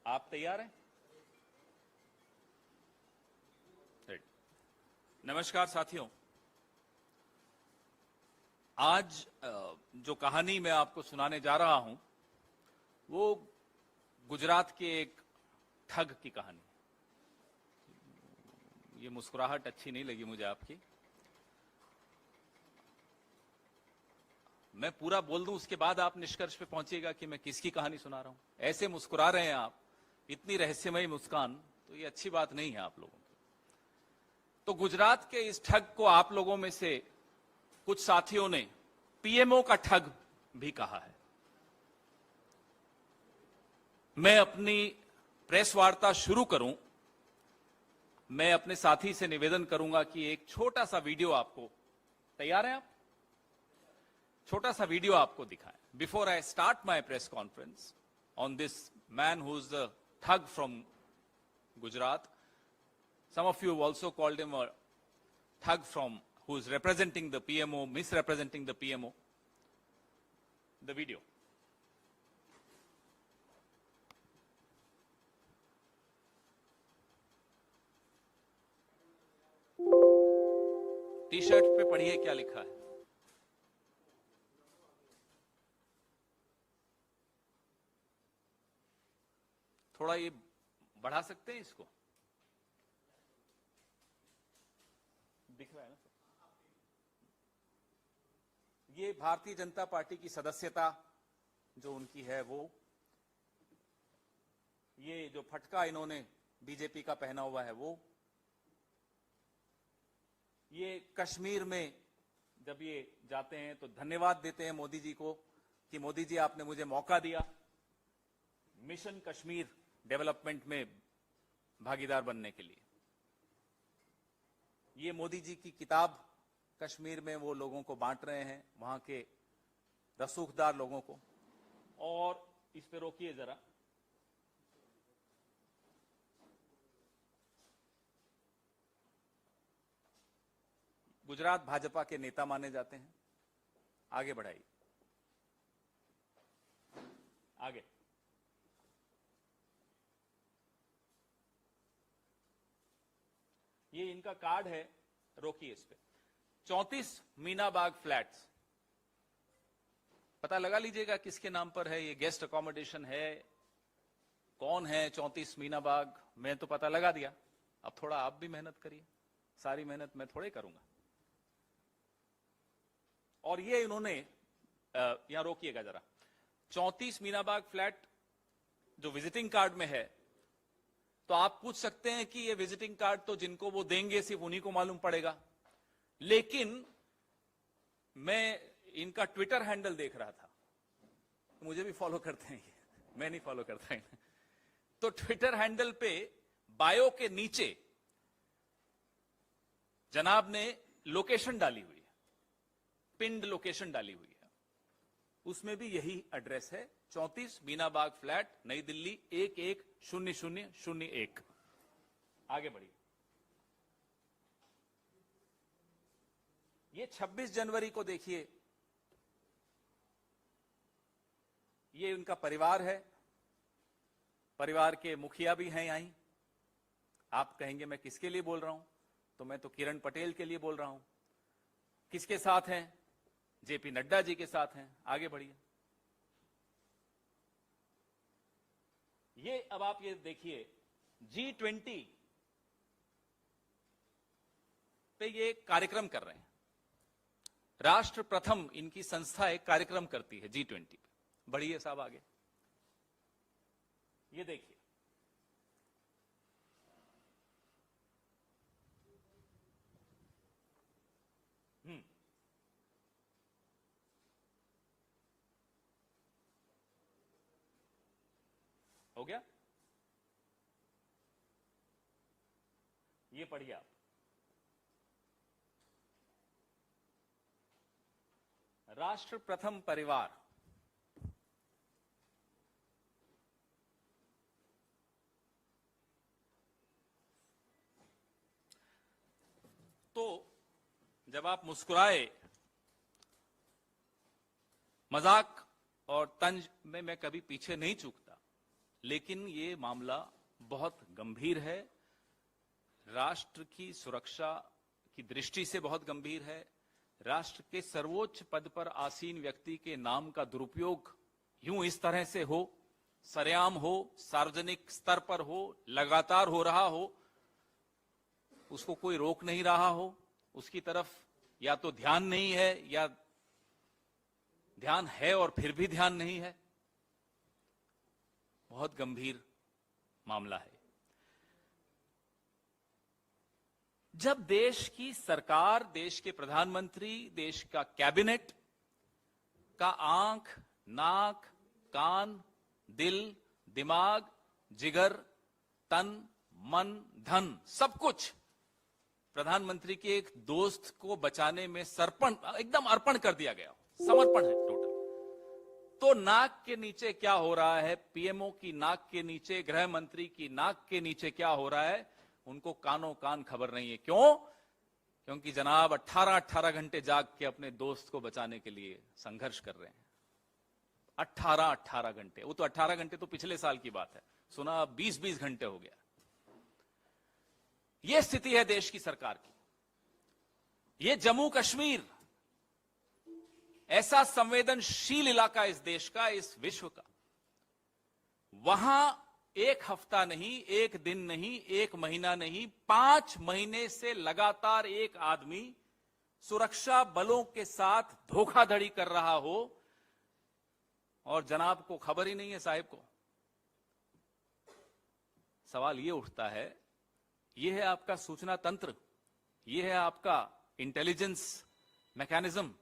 आप तैयार हैं? नमस्कार साथियों, आज जो कहानी मैं आपको सुनाने जा रहा हूं वो गुजरात के एक ठग की कहानी। ये मुस्कुराहट अच्छी नहीं लगी मुझे आपकी। मैं पूरा बोल दूं उसके बाद आप निष्कर्ष पे पहुंचिएगा कि मैं किसकी कहानी सुना रहा हूं। ऐसे मुस्कुरा रहे हैं आप, इतनी रहस्यमयी मुस्कान, तो ये अच्छी बात नहीं है आप लोगों की। तो गुजरात के इस ठग को आप लोगों में से कुछ साथियों ने पीएमओ का ठग भी कहा है। मैं अपनी प्रेस वार्ता शुरू करूं, मैं अपने साथी से निवेदन करूंगा कि एक छोटा सा वीडियो आपको, तैयार हैं आप? छोटा सा वीडियो आपको दिखाएं before I start my press conference on this man who is the thug from Gujarat. Some of you have also called him a thug who is representing the PMO, misrepresenting the PMO. The video. T-shirt पे पढ़िए क्या लिखा है। थोड़ा ये बढ़ा सकते हैं इसको? दिख रहा है ना? ये भारतीय जनता पार्टी की सदस्यता जो उनकी है वो, ये जो फटका इन्होंने बीजेपी का पहना हुआ है वो, ये कश्मीर में जब ये जाते हैं तो धन्यवाद देते हैं मोदी जी को कि मोदी जी आपने मुझे मौका दिया मिशन कश्मीर डेवलपमेंट में भागीदार बनने के लिए। ये मोदी जी की किताब कश्मीर में वो लोगों को बांट रहे हैं, वहां के रसूखदार लोगों को। और इस पे रोकिए जरा। गुजरात भाजपा के नेता माने जाते हैं। आगे बढ़ाइए, आगे। ये इनका कार्ड है, रोकिए इस पे। 34 मीनाबाग फ्लैट्स, पता लगा लीजिएगा किसके नाम पर है। ये गेस्ट अकोमोडेशन है, कौन है 34 मीनाबाग, मैं तो पता लगा दिया। अब थोड़ा आप भी मेहनत करिए, सारी मेहनत मैं थोड़े करूंगा। और ये इन्होंने यहां रोकिएगा जरा, 34 मीनाबाग फ्लैट जो विजिटिंग कार्ड में है, तो आप पूछ सकते हैं कि ये विजिटिंग कार्ड तो जिनको वो देंगे सिर्फ उन्हीं को मालूम पड़ेगा। लेकिन मैं इनका ट्विटर हैंडल देख रहा था, मुझे भी फॉलो करते हैं ये, मैं नहीं फॉलो करता इन्हें। तो ट्विटर हैंडल पे बायो के नीचे जनाब ने लोकेशन डाली हुई है, पिंड लोकेशन डाली हुई है, उसमें भी यही एड्रेस है, 34 मीनाबाग फ्लैट, नई दिल्ली 110001। आगे बढ़िए। ये 26 जनवरी को देखिए, ये उनका परिवार है, परिवार के मुखिया भी हैं यहीं। आप कहेंगे मैं किसके लिए बोल रहा हूं, तो मैं तो किरण पटेल के लिए बोल रहा हूं। किसके साथ हैं? जेपी नड्डा जी के साथ हैं। आगे बढ़िए। ये अब आप ये देखिए, G20 पे ये कार्यक्रम कर रहे हैं। राष्ट्र प्रथम इनकी संस्था एक कार्यक्रम करती है G20 पे। बढ़िए साहब आगे। ये देखिए, हो गया? ये पढ़िए आप। राष्ट्र प्रथम परिवार, तो जब आप मुस्कुराए, मजाक और तंज में मैं कभी पीछे नहीं चूकता। लेकिन ये मामला बहुत गंभीर है, राष्ट्र की सुरक्षा की दृष्टि से बहुत गंभीर है। राष्ट्र के सर्वोच्च पद पर आसीन व्यक्ति के नाम का दुरुपयोग यूं इस तरह से हो, सरेआम हो, सार्वजनिक स्तर पर हो, लगातार हो रहा हो, उसको कोई रोक नहीं रहा हो, उसकी तरफ या तो ध्यान नहीं है या ध्यान है और फिर भी ध्यान नहीं है, बहुत गंभीर मामला है। जब देश की सरकार, देश के प्रधानमंत्री, देश का कैबिनेट का आंख, नाक, कान, दिल, दिमाग, जिगर, तन, मन, धन, सब कुछ प्रधानमंत्री के एक दोस्त को बचाने में एकदम अर्पण कर दिया गया, समर्पण है टोटल, तो नाक के नीचे क्या हो रहा है, पीएमओ की नाक के नीचे, गृह मंत्री की नाक के नीचे क्या हो रहा है, उनको कानों कान खबर नहीं है। क्यों? क्योंकि जनाब 18 घंटे जाग के अपने दोस्त को बचाने के लिए संघर्ष कर रहे हैं। 18 घंटे, वो तो 18 घंटे तो पिछले साल की बात है, सुना 20 घंटे हो गया। यह स्थिति है देश की सरकार की। यह जम्मू कश्मीर ऐसा संवेदनशील इलाका इस देश का, इस विश्व का, वहां एक हफ्ता नहीं, एक दिन नहीं, एक महीना नहीं, 5 महीने से लगातार एक आदमी सुरक्षा बलों के साथ धोखाधड़ी कर रहा हो और जनाब को खबर ही नहीं है, साहिब को। सवाल यह उठता है, यह है आपका सूचना तंत्र, यह है आपका इंटेलिजेंस मैकेनिज्म,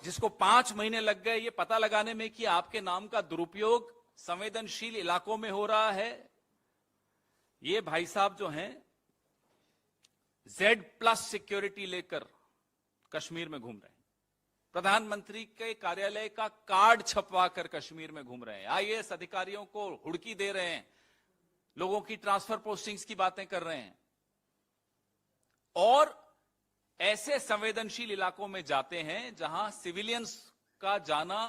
जिसको 5 महीने लग गए ये पता लगाने में कि आपके नाम का दुरुपयोग संवेदनशील इलाकों में हो रहा है। ये भाई साहब जो हैं Z+ सिक्योरिटी लेकर कश्मीर में घूम रहे हैं, प्रधानमंत्री के कार्यालय का कार्ड छपवा कर कश्मीर में घूम रहे हैं, आईएएस अधिकारियों को हुड़की दे रहे हैं, लोगों की ट्रांसफर पोस्टिंग्स की बातें कर रहे हैं, और ऐसे संवेदनशील इलाकों में जाते हैं जहां सिविलियंस का जाना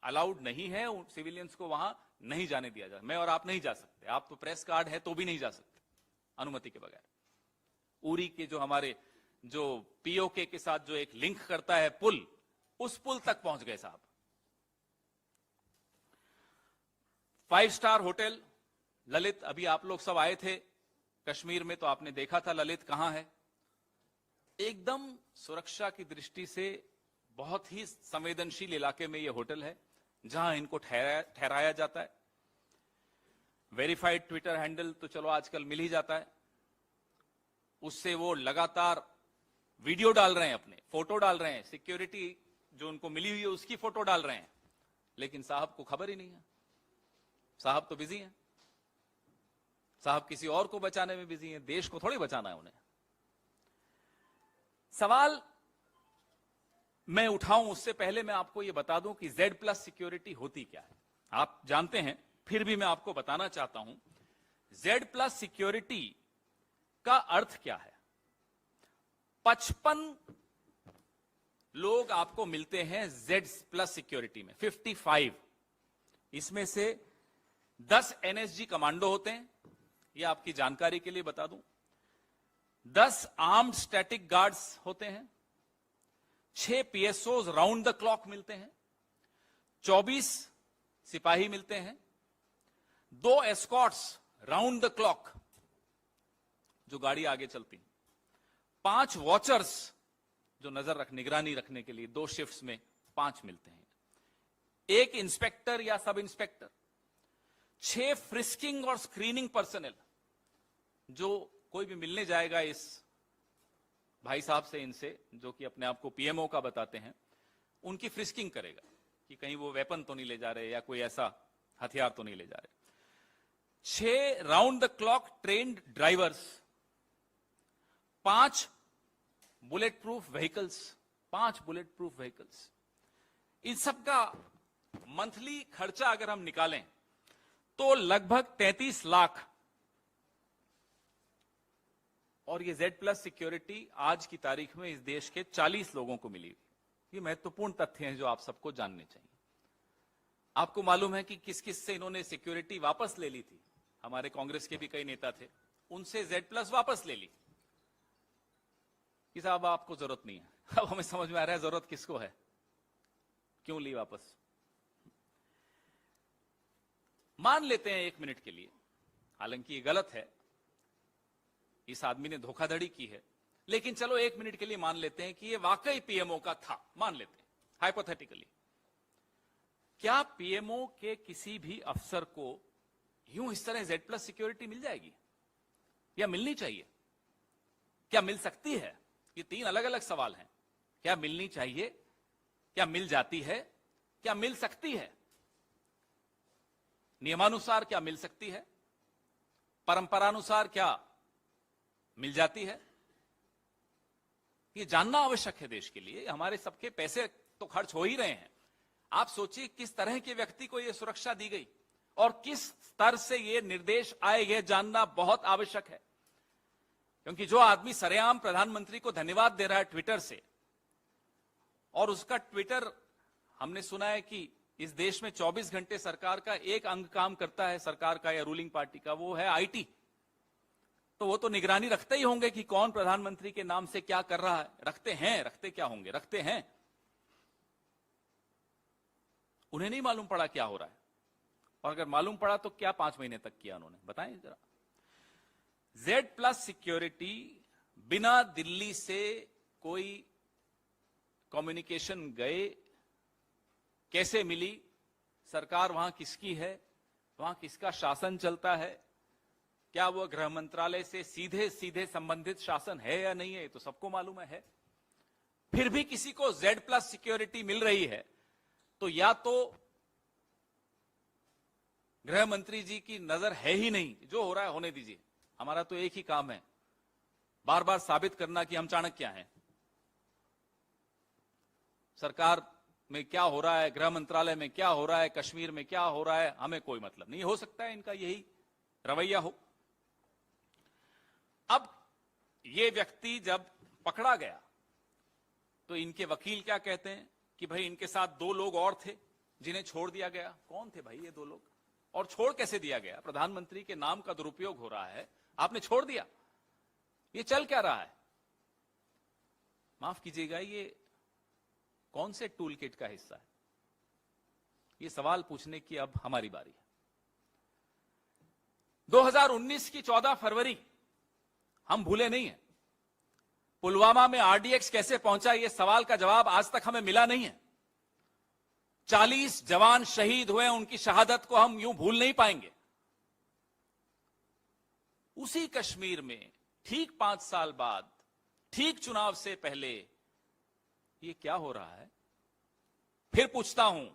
अलाउड नहीं है, सिविलियंस को वहां नहीं जाने दिया जाता। मैं और आप नहीं जा सकते, आप तो प्रेस कार्ड है तो भी नहीं जा सकते अनुमति के बगैर। उरी के जो हमारे जो पीओके के साथ जो एक लिंक करता है पुल, उस पुल तक पहुंच गए साहब। 5 स्टार होटल ललित, अभी आप लोग सब आए थे कश्मीर में तो आपने देखा था ललित कहां है। एकदम सुरक्षा की दृष्टि से बहुत ही संवेदनशील इलाके में यह होटल है जहां इनको ठहराया जाता है। वेरीफाइड ट्विटर हैंडल तो चलो आजकल मिल ही जाता है, उससे वो लगातार वीडियो डाल रहे हैं, अपने फोटो डाल रहे हैं, सिक्योरिटी जो उनको मिली हुई है उसकी फोटो डाल रहे हैं, लेकिन साहब को खबर ही नहीं है। साहब तो बिजी हैं, साहब किसी और को बचाने में बिजी हैं, देश को थोड़ी बचाना है उन्हें। सवाल मैं उठाऊं उससे पहले मैं आपको यह बता दूं कि Z+ सिक्योरिटी होती क्या है। आप जानते हैं, फिर भी मैं आपको बताना चाहता हूं Z+ सिक्योरिटी का अर्थ क्या है। 55 लोग आपको मिलते हैं Z+ सिक्योरिटी में, 55। इसमें से 10 NSG कमांडो होते हैं, यह आपकी जानकारी के लिए बता दूं। 10 आर्म्ड स्टैटिक गार्ड्स होते हैं, 6 PSOs राउंड द क्लॉक मिलते हैं, 24 सिपाही मिलते हैं, 2 एस्कॉर्ट्स राउंड द क्लॉक जो गाड़ी आगे चलती, 5 वॉचर्स जो निगरानी रखने के लिए 2 शिफ्ट्स में 5 मिलते हैं, 1 इंस्पेक्टर या सब इंस्पेक्टर, 6 फ्रिस्किंग और स्क्रीनिंग पर्सनल, जो कोई भी मिलने जाएगा इस भाई साहब से, इनसे जो कि अपने आप को पीएमओ का बताते हैं, उनकी फ्रिस्किंग करेगा कि कहीं वो वेपन तो नहीं ले जा रहे या कोई ऐसा हथियार तो नहीं ले जा रहे। 6 round the clock trained drivers, 5 bullet proof vehicles, 5 bullet proof vehicles. इन सब का मंथली खर्चा अगर हम निकालें तो लगभग 33 लाख। और ये Z+ सिक्योरिटी आज की तारीख में इस देश के 40 लोगों को मिली। ये महत्वपूर्ण तथ्य हैं जो आप सबको जानने चाहिए। आपको मालूम है कि किस किस से इन्होंने सिक्योरिटी वापस ले ली थी। हमारे कांग्रेस के भी कई नेता थे, उनसे Z+ वापस ले ली कि साहब आपको जरूरत नहीं है। अब हमें समझ में आ रहा है जरूरत किसको है, क्यों ली वापस। मान लेते हैं 1 मिनट के लिए, हालांकि ये गलत है, इस आदमी ने धोखाधड़ी की है, लेकिन चलो 1 मिनट के लिए मान लेते हैं कि ये वाकई पीएमओ का था। मान लेते हैं हाइपोथेटिकली, क्या पीएमओ के किसी भी अफसर को यूं इस तरह Z+ सिक्योरिटी मिल जाएगी या मिलनी चाहिए? क्या मिल सकती है? ये 3 अलग अलग सवाल हैं। क्या मिलनी चाहिए, क्या मिल जाती है, क्या मिल सकती है? नियमानुसार क्या मिल सकती है, परंपरानुसार क्या मिल जाती है? ये जानना आवश्यक है देश के लिए। हमारे सबके पैसे तो खर्च हो ही रहे हैं। आप सोचिए किस तरह के व्यक्ति को यह सुरक्षा दी गई और किस स्तर से यह निर्देश आए, यह जानना बहुत आवश्यक है। क्योंकि जो आदमी सरेआम प्रधानमंत्री को धन्यवाद दे रहा है ट्विटर से, और उसका ट्विटर हमने सुना है कि इस देश में 24 घंटे सरकार का एक अंग काम करता है, सरकार का या रूलिंग पार्टी का, वो है IT। तो वो तो निगरानी रखते ही होंगे कि कौन प्रधानमंत्री के नाम से क्या कर रहा है। रखते हैं, रखते क्या होंगे, रखते हैं। उन्हें नहीं मालूम पड़ा क्या हो रहा है, और अगर मालूम पड़ा तो क्या 5 महीने तक किया उन्होंने, बताएं जरा। Z+ सिक्योरिटी बिना दिल्ली से कोई कम्युनिकेशन गए कैसे मिली? सरकार वहां किसकी है, वहां किसका शासन चलता है? क्या वह गृह मंत्रालय से सीधे सीधे संबंधित शासन है या नहीं है? तो सबको मालूम है। फिर भी किसी को Z+ सिक्योरिटी मिल रही है तो या तो गृह मंत्री जी की नजर है ही नहीं, जो हो रहा है होने दीजिए, हमारा तो एक ही काम है, बार बार साबित करना कि हम चाणक्य हैं। सरकार में क्या हो रहा है, गृह मंत्रालय में क्या हो रहा है, कश्मीर में क्या हो रहा है, हमें कोई मतलब नहीं। हो सकता है इनका यही रवैया हो। अब ये व्यक्ति जब पकड़ा गया तो इनके वकील क्या कहते हैं कि भाई इनके साथ 2 लोग और थे जिन्हें छोड़ दिया गया। कौन थे भाई ये 2 लोग, और छोड़ कैसे दिया गया? प्रधानमंत्री के नाम का दुरुपयोग हो रहा है, आपने छोड़ दिया। ये चल क्या रहा है? माफ कीजिएगा, ये कौन से टूल किट का हिस्सा है? ये सवाल पूछने की अब हमारी बारी है। 2019 की 14 फरवरी हम भूले नहीं है। पुलवामा में RDX कैसे पहुंचा, यह सवाल का जवाब आज तक हमें मिला नहीं है। 40 जवान शहीद हुए, उनकी शहादत को हम यूं भूल नहीं पाएंगे। उसी कश्मीर में ठीक 5 साल बाद, ठीक चुनाव से पहले ये क्या हो रहा है? फिर पूछता हूं,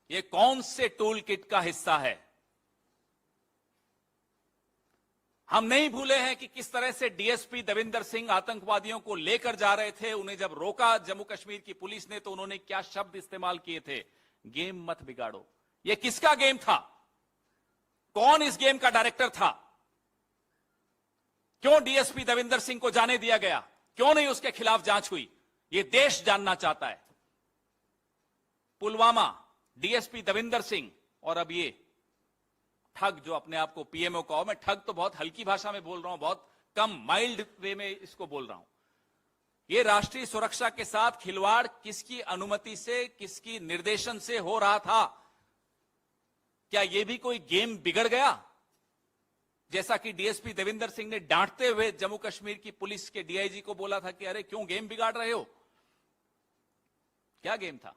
ये कौन से टूल किट का हिस्सा है? हम नहीं भूले हैं कि किस तरह से DSP देविंदर सिंह आतंकवादियों को लेकर जा रहे थे। उन्हें जब रोका जम्मू कश्मीर की पुलिस ने तो उन्होंने क्या शब्द इस्तेमाल किए थे? गेम मत बिगाड़ो। यह किसका गेम था? कौन इस गेम का डायरेक्टर था? क्यों DSP देविंदर सिंह को जाने दिया गया? क्यों नहीं उसके खिलाफ जांच हुई? यह देश जानना चाहता है। पुलवामा, DSP देविंदर सिंह और अब ये ठग जो अपने आप को पीएमओ कहो। मैं ठग तो बहुत हल्की भाषा में बोल रहा हूं, बहुत कम माइल्ड वे में इसको बोल रहा हूं। ये राष्ट्रीय सुरक्षा के साथ खिलवाड़ किसकी अनुमति से, किसकी निर्देशन से हो रहा था? क्या यह भी कोई गेम बिगड़ गया? जैसा कि DSP देविंदर सिंह ने डांटते हुए जम्मू कश्मीर की पुलिस के DIG को बोला था कि अरे क्यों गेम बिगाड़ रहे हो? क्या गेम था?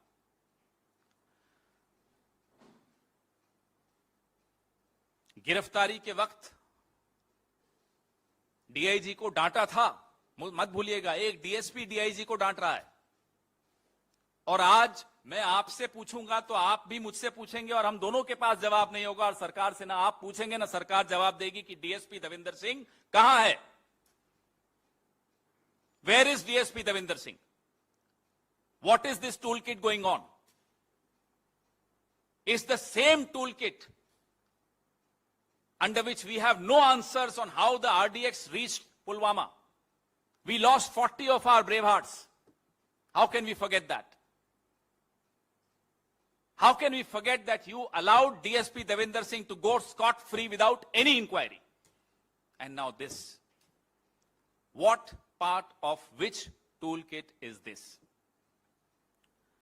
गिरफ्तारी के वक्त DIG को डांटा था, मत भूलिएगा। एक DSP DIG को डांट रहा है। और आज मैं आपसे पूछूंगा तो आप भी मुझसे पूछेंगे और हम दोनों के पास जवाब नहीं होगा। और सरकार से ना आप पूछेंगे ना सरकार जवाब देगी कि DSP देविंदर सिंह कहां है? Where is DSP Devinder Singh? What is this tool kit going on? Is the same tool kit under which we have no answers on how the RDX reached Pulwama. We lost 40 of our brave hearts. How can we forget that? How can we forget that you allowed DSP Devinder Singh to go scot-free without any inquiry? And now this. What part of which toolkit is this?